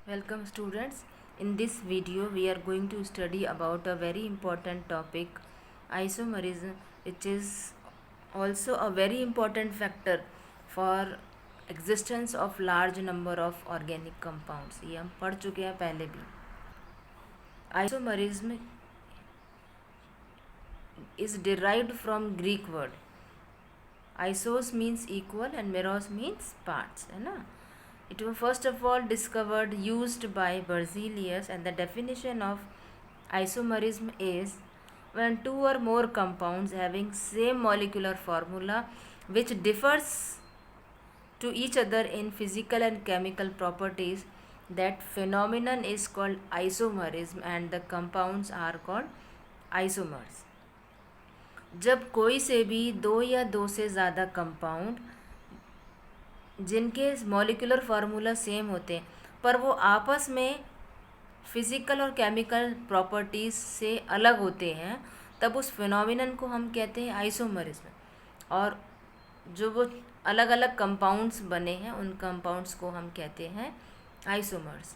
Welcome students. In this video we are going to study about a very important topic, isomerism, which is also a very important factor for existence of large number of organic compounds. ये हम पढ़ चुके हैं पहले भी. Isomerism is derived from Greek word. Isos means equal and meros means parts, है ना. It was first of all discovered, used by Berzelius, and the definition of isomerism is when two or more compounds having same molecular formula which differs to each other in physical and chemical properties. That phenomenon is called isomerism and the compounds are called isomers. जब कोई से भी दो या दो से ज़्यादा compound जिनके मॉलिक्यूलर फार्मूला सेम होते हैं पर वो आपस में फिज़िकल और केमिकल प्रॉपर्टीज़ से अलग होते हैं, तब उस फिनोमिनन को हम कहते हैं आइसोमरिज्म. और जो वो अलग अलग कंपाउंड्स बने हैं उन कंपाउंड्स को हम कहते हैं आइसोमर्स.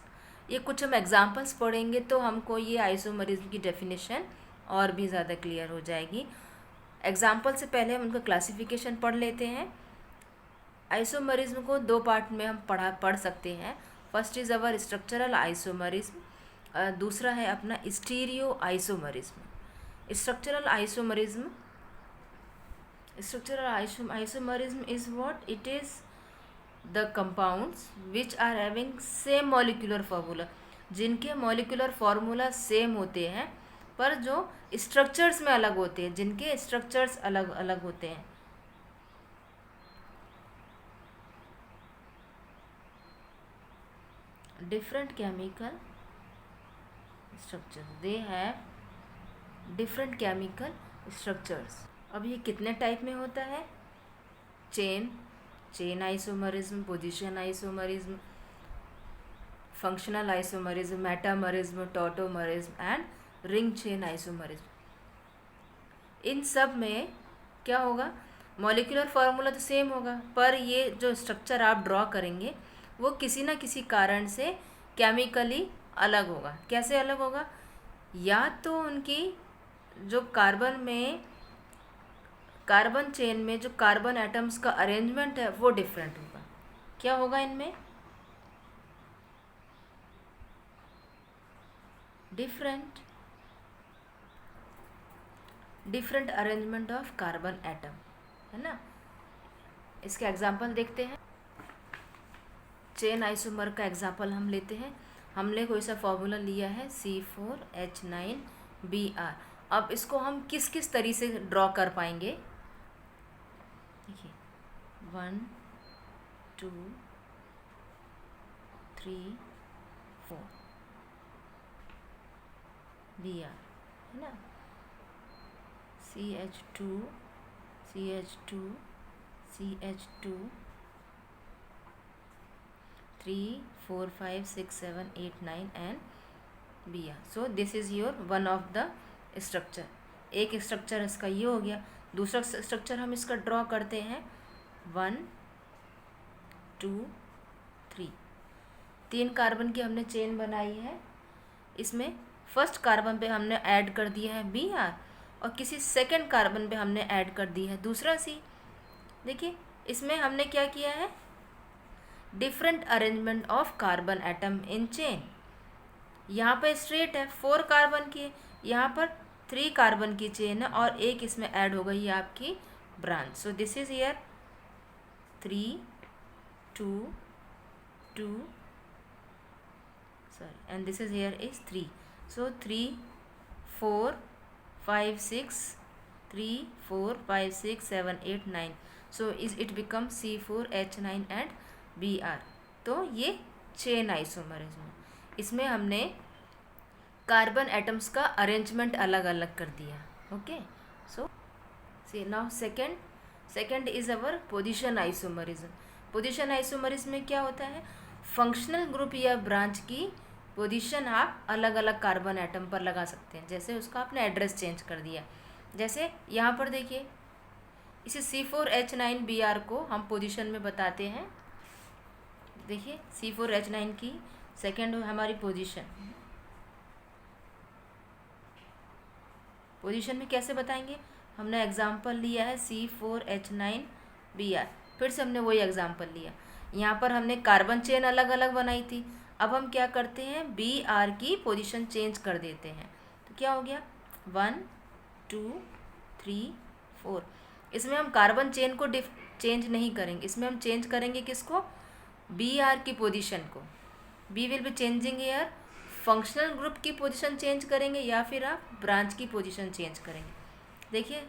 ये कुछ हम एग्जांपल्स पढ़ेंगे तो हमको ये आइसोमरिज्म की डेफिनेशन और भी ज़्यादा क्लियर हो जाएगी. एग्जांपल से पहले हम उनका क्लासिफिकेशन पढ़ लेते हैं. आइसोमरिज्म को दो पार्ट में हम पढ़ सकते हैं. First is our structural isomerism, दूसरा है अपना stereo isomerism. Structural isomerism is what it is the compounds which are having same molecular formula, जिनके मॉलिक्यूलर फार्मूला सेम होते हैं पर जो स्ट्रक्चर्स में अलग होते हैं, जिनके स्ट्रक्चर्स अलग अलग होते हैं. different chemical structures, they have different chemical structures. अब ये कितने टाइप में होता है? Chain isomerism, position isomerism, functional isomerism, metamerism, tautomerism and ring chain isomerism. इन सब में क्या होगा? मॉलिक्यूलर फार्मूला तो सेम होगा पर ये जो स्ट्रक्चर आप ड्रॉ करेंगे वो किसी ना किसी कारण से केमिकली अलग होगा. कैसे अलग होगा? या तो उनकी जो कार्बन चेन में जो कार्बन एटम्स का अरेंजमेंट है वो डिफरेंट होगा. क्या होगा इनमें? Different arrangement of carbon atom, है ना. इसके एग्जांपल देखते हैं. चेन आइसोमर का एग्जांपल हम लेते हैं. हमने कोई सा फॉर्मूला लिया है C4H9Br. अब इसको हम किस किस तरीके से ड्रॉ कर पाएंगे? देखिए 1 2 3 4 Br, है ना. CH2 CH2 CH2 3 4 5 6 7 8 9 and Br. So this is your one of the structure. एक स्ट्रक्चर इसका ये हो गया. दूसरा स्ट्रक्चर हम इसका ड्रॉ करते हैं 1 2 3. 3 कार्बन की हमने चेन बनाई है. इसमें फर्स्ट कार्बन पे हमने ऐड कर दिया है Br और किसी सेकंड कार्बन पे हमने ऐड कर दी है दूसरा C. देखिए इसमें हमने क्या किया है? Different arrangement of carbon atom in chain. यहाँ पर स्ट्रेट है 4 कार्बन की, यहाँ पर 3 कार्बन की चेन है और एक इसमें ऐड हो गई है आपकी branch. So this is here 3 2 2 sorry and this is here is 3. So 3 4 5 6 3 4 5 6 7 8 9. So is it becomes C4H9 and Br. तो ये चेन आइसोमरिज्म. इसमें हमने कार्बन एटम्स का अरेंजमेंट अलग अलग कर दिया. Okay. So see now second is our position isomerism. Position isomerism में क्या होता है? फंक्शनल ग्रुप या ब्रांच की पोजीशन आप अलग अलग कार्बन एटम पर लगा सकते हैं. जैसे उसका आपने एड्रेस चेंज कर दिया. जैसे यहाँ पर देखिए इसे C4H9Br को हम पोजीशन में बताते हैं. देखिए C4H9 की सेकेंड हमारी पोजीशन। पोजीशन में कैसे बताएंगे? हमने एग्जाम्पल लिया है C4H9Br, फिर से हमने वही एग्जाम्पल लिया। यहाँ पर हमने कार्बन चेन अलग अलग बनाई थी, अब हम क्या करते हैं, Br की पोजीशन चेंज कर देते हैं। तो क्या हो गया 1 2 3 4। इसमें हम कार्बन चेन को चेंज नहीं करेंगे, इसमें हम चेंज करेंगे किसको, Br की पोजीशन को। We will be changing here, functional group की पोजीशन चेंज करेंगे या फिर आप ब्रांच की पोजीशन चेंज करेंगे। देखिए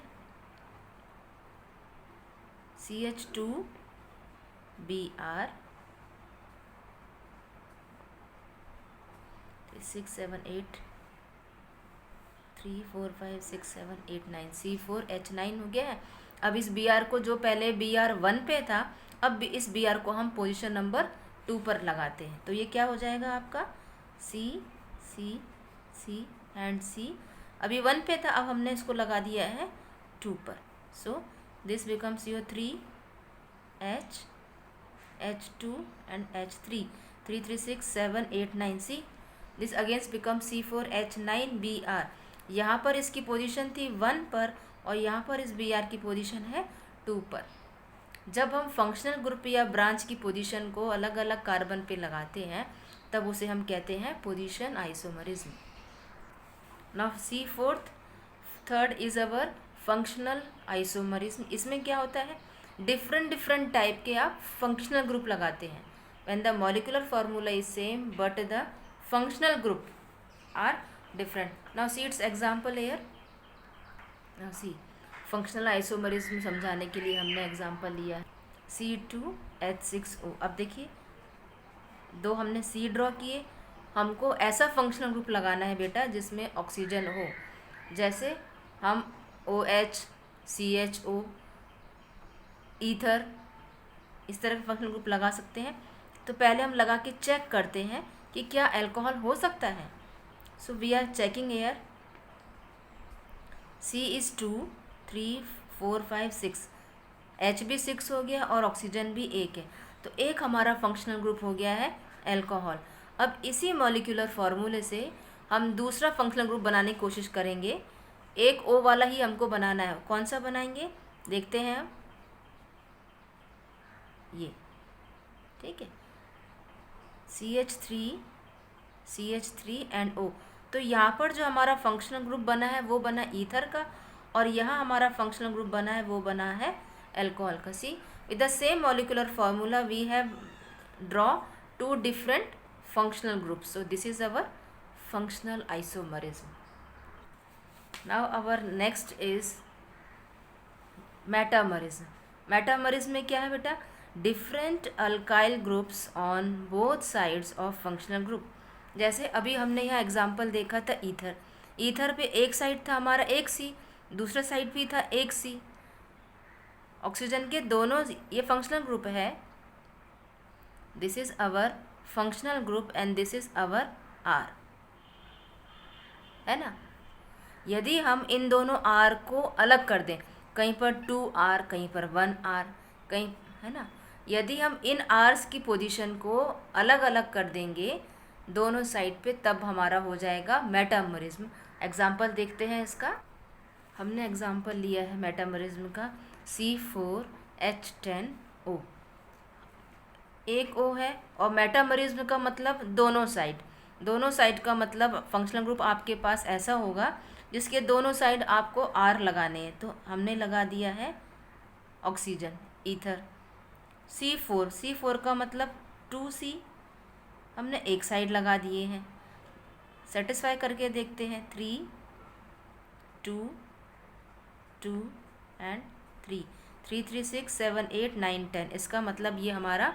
CH2Br 6 7 8 3 4 5 6 7 8 9 C4H9 हो गया है। अब इस Br को, जो पहले Br1 पे था, अब इस Br को हम पोजीशन नंबर 2 पर लगाते हैं। तो ये क्या हो जाएगा आपका C C C and C। अभी 1 पे था, अब हमने इसको लगा दिया है 2 पर। So this becomes your 3H H2 and H3 3 3 6 7 8 9 C। This against become C4H9Br। यहाँ पर इसकी पोजीशन थी 1 पर और यहाँ पर इस Br की पोजीशन है 2 पर। जब हम फंक्शनल ग्रुप या ब्रांच की पोजीशन को अलग अलग कार्बन पे लगाते हैं तब उसे हम कहते हैं position isomerism. Now C4 third is our functional isomerism. इसमें क्या होता है, डिफरेंट टाइप के आप फंक्शनल ग्रुप लगाते हैं। When the molecular formula is same but the functional group are different. Now see it's example here. Now see functional isomerism समझाने के लिए हमने एग्जाम्पल लिया है C2H6O। अब देखिए 2 हमने C ड्रॉ किए, हमको ऐसा फंक्शनल ग्रुप लगाना है बेटा जिसमें ऑक्सीजन हो। जैसे हम OH CHO ईथर इस तरह के फंक्शनल ग्रुप लगा सकते हैं। तो पहले हम लगा के चेक करते हैं कि क्या अल्कोहल हो सकता है। So we are checking here. C is 2 3 4 5 6, H भी 6 हो गया और ऑक्सीजन भी 1 है। तो एक हमारा फंक्शनल ग्रुप हो गया है अल्कोहल। अब इसी मॉलिक्यूलर फार्मूले से हम दूसरा फंक्शनल ग्रुप बनाने की कोशिश करेंगे। एक O वाला ही हमको बनाना है। कौन सा बनाएंगे देखते हैं हम, ये ठीक है CH3 एंड O। तो यहाँ पर जो हमारा फंक्शनल ग्रुप बना है वो बना ईथर का, और यहाँ हमारा फंक्शनल ग्रुप बना है वो बना है अल्कोहल का। See with the same molecular formula we have draw 2 different functional groups. So this is our functional isomerism. Now our next is metamerism. Metamerism में क्या है बेटा, different alkyl groups on both sides of functional group. जैसे अभी हमने यहाँ example देखा था ईथर। ईथर पे एक साइड था हमारा एक C, दूसरा साइड भी था एक C। ऑक्सीजन के दोनों ये फंक्शनल ग्रुप है। This is our functional group and this is our R, है ना। यदि हम इन दोनों R को अलग कर दें, कहीं पर 2R कहीं पर 1R कहीं, है ना, यदि हम इन R's की पोजीशन को अलग अलग कर देंगे दोनों साइड पे, तब हमारा हो जाएगा मेटामरिज्म। एग्जाम्पल देखते हैं इसका। हमने एग्जाम्पल लिया है मेटामरिज्म का C4H10O। एक O है और मेटामरिज्म का मतलब दोनों साइड का मतलब फंक्शनल ग्रुप आपके पास ऐसा होगा जिसके दोनों साइड आपको R लगाने हैं। तो हमने लगा दिया है ऑक्सीजन ईथर। C4 का मतलब 2C हमने एक साइड लगा दिए हैं। सेटिस्फाई करके देखते हैं 3 2 2 एंड 3 3 3 6 7 8 9 10। इसका मतलब ये हमारा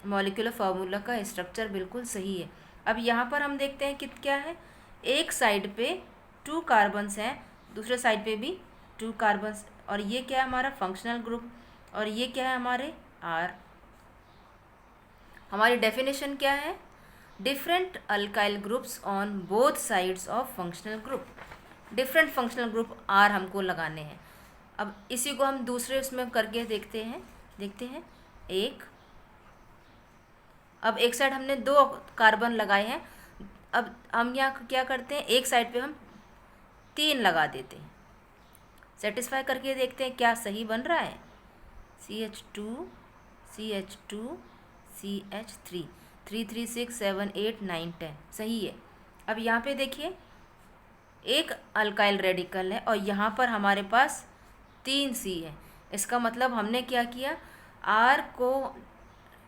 मॉलिक्यूलर फार्मूला का स्ट्रक्चर बिल्कुल सही है। अब यहाँ पर हम देखते हैं कि क्या है, एक साइड पे 2 कार्बन्स हैं, दूसरे साइड पे भी 2 कार्बन्स, और ये क्या है हमारा फंक्शनल ग्रुप, और ये क्या है हमारे R। हमारी डेफिनेशन क्या है, different alkyl groups on both sides of functional group. Different functional group R हमको लगाने हैं। अब इसी को हम दूसरे उसमें करके देखते हैं। एक अब एक साइड हमने 2 कार्बन लगाए हैं, अब हम यहाँ क्या करते हैं, एक साइड पे हम 3 लगा देते हैं। सेटिस्फाई करके देखते हैं क्या सही बन रहा है। CH2 CH2 CH3 3 3 6 7 8 9 10 सही है। अब यहाँ पे देखिए एक अल्काइल रेडिकल है और यहाँ पर हमारे पास 3 C है। इसका मतलब हमने क्या किया, R को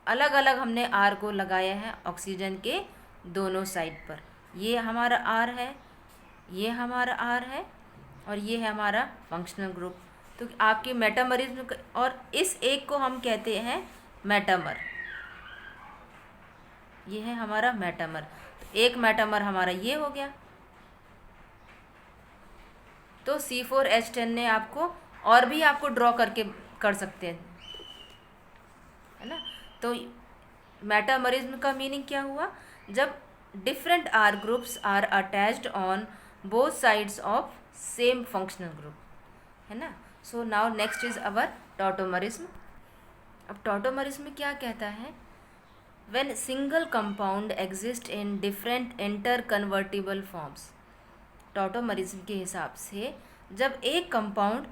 अलग अलग हमने R को लगाया है ऑक्सीजन के दोनों साइड पर। ये हमारा R है, ये हमारा R है और ये है हमारा फंक्शनल ग्रुप। तो आपके मेटामरिज्म और इस एक को हम कहते हैं मेटामर। ये है हमारा मेटामर। तो एक मेटामर हमारा ये हो गया। तो C4H10 ने आपको और भी आपको ड्रॉ करके कर सकते हैं, है ना। तो मेटामरिज्म का मीनिंग क्या हुआ, जब different R groups are attached on both sides of same functional group, है ना। So now next is our tautomerism. अब टॉटोमरिज्म क्या कहता है, when single compound exist in different inter convertible forms. Tautomerism के हिसाब से जब एक कंपाउंड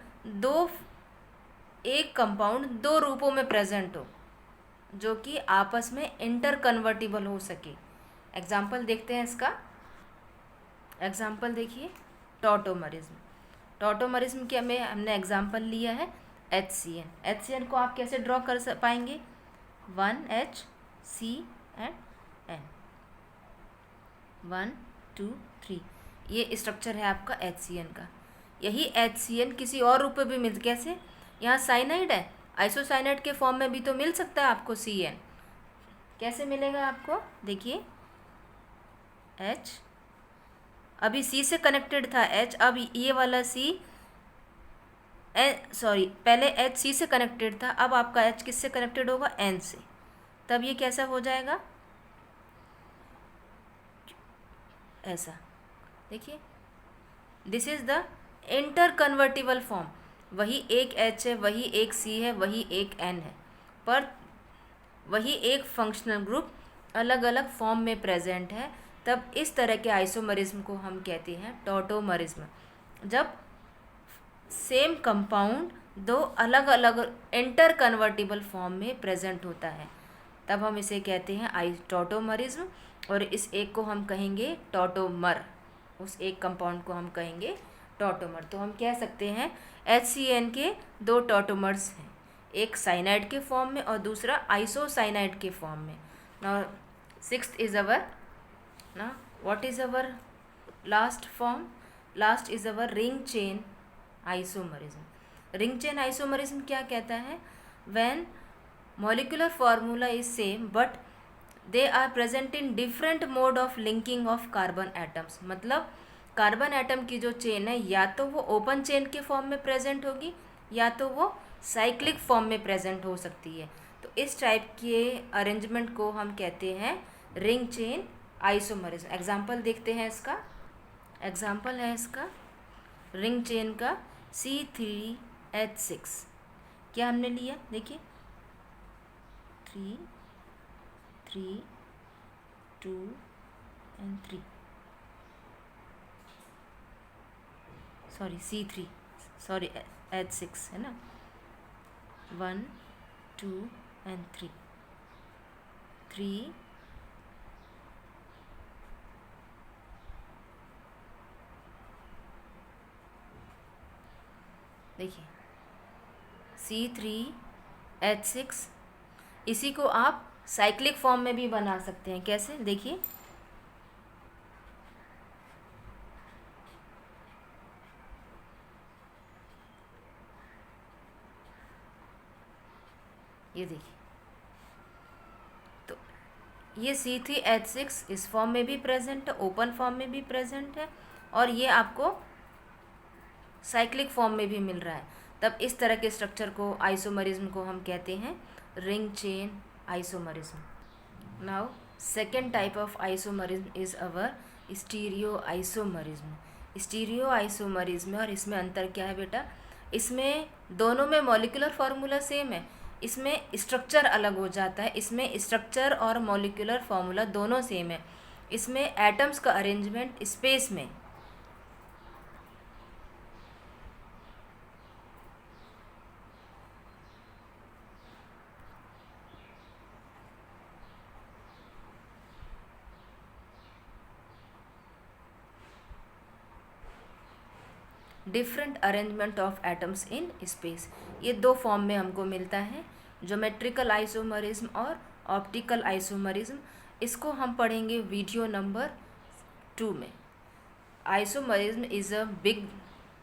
दो रूपों में प्रेजेंट हो जो कि आपस में इंटर कन्वर्टिबल हो सके। एग्जाम्पल देखते हैं इसका। एग्जाम्पल देखिए, टॉटोमरिज्म के में हमने एग्जाम्पल लिया है HCN। HCN को आप कैसे ड्रॉ कर पाएंगे, 1HC एंड N, 1 2 3, ये स्ट्रक्चर है आपका HCN का। यही HCN किसी और रूप में भी मिल, कैसे, यहाँ साइनाइड है, आइसोसाइनाइड के फॉर्म में भी तो मिल सकता है आपको CN। कैसे मिलेगा आपको, देखिए H अभी C से कनेक्टेड था H, अब ये वाला C पहले H C से कनेक्टेड था, अब आपका H किससे कनेक्टेड होगा, N से, तब ये कैसा हो जाएगा, ऐसा। देखिए this is the inter convertible form. वही एक H है, वही एक C है, वही एक N है, पर वही एक फंक्शनल ग्रुप अलग अलग फॉर्म में प्रेजेंट है। तब इस तरह के आइसोमरिज्म को हम कहते हैं टॉटोमरिज्म। जब सेम कंपाउंड दो अलग अलग इंटर कन्वर्टिबल फॉर्म में प्रेजेंट होता है, तब हम इसे कहते हैं टॉटोमरिज्म। और इस एक को हम कहेंगे टॉटोमर, उस एक कंपाउंड को हम कहेंगे टॉटोमर। तो हम कह सकते हैं HCN के 2 टॉटोमर्स हैं, एक साइनाइड के फॉर्म में और दूसरा आइसोसाइनाइड के फॉर्म में। नाउ सिक्स्थ इज अवर, ना what is our last form, last is our ring chain isomerism. Ring chain isomerism क्या कहता है, when molecular formula is same but they are present in different mode of linking of carbon atoms. मतलब carbon atom की जो chain है या तो वो ओपन चेन के फॉर्म में प्रेजेंट होगी या तो वो साइक्लिक फॉर्म में प्रेजेंट हो सकती है। तो इस टाइप के अरेंजमेंट को हम कहते हैं रिंग चेन आइसोमरिज्म। एग्जाम्पल देखते हैं इसका। एग्जाम्पल है इसका रिंग चेन का C3H6। क्या हमने लिया, देखिए 3 3 2 and 3, C3 H6 है ना, 1 2 and 3 देखिए C3H6। इसी को आप साइक्लिक फॉर्म में भी बना सकते हैं। कैसे, देखिए ये देखिए, तो ये C3H6 इस फॉर्म में भी प्रेजेंट है, ओपन फॉर्म में भी प्रेजेंट है, और ये आपको साइक्लिक फॉर्म में भी मिल रहा है। तब इस तरह के स्ट्रक्चर को, आइसोमरिज्म को हम कहते हैं ring chain isomerism. Now second type of isomerism is our stereo isomerism. Stereo isomerism में, और इसमें अंतर क्या है बेटा, इसमें दोनों में मॉलिक्यूलर फार्मूला सेम है इसमें स्ट्रक्चर अलग हो जाता है। इसमें स्ट्रक्चर और मॉलिक्यूलर फॉर्मूला दोनों सेम है। इसमें एटम्स का अरेंजमेंट स्पेस में different arrangement of atoms in space, ये दो फॉर्म में हमको मिलता है, ज्योमेट्रिकल आइसोमरिज्म और ऑप्टिकल आइसोमरिज्म। इसको हम पढ़ेंगे वीडियो नंबर 2 में। Isomerism is a big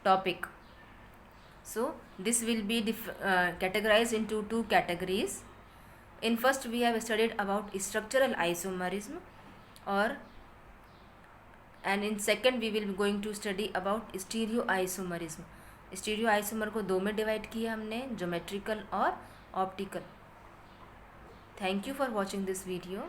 topic, so this will be categorized into two categories. In first we have studied about structural isomerism, or and in second we will be going to study about stereoisomerism. स्टीरियोआइसोमर को दो में divide किया हमने, geometrical और optical. Thank you for watching this video.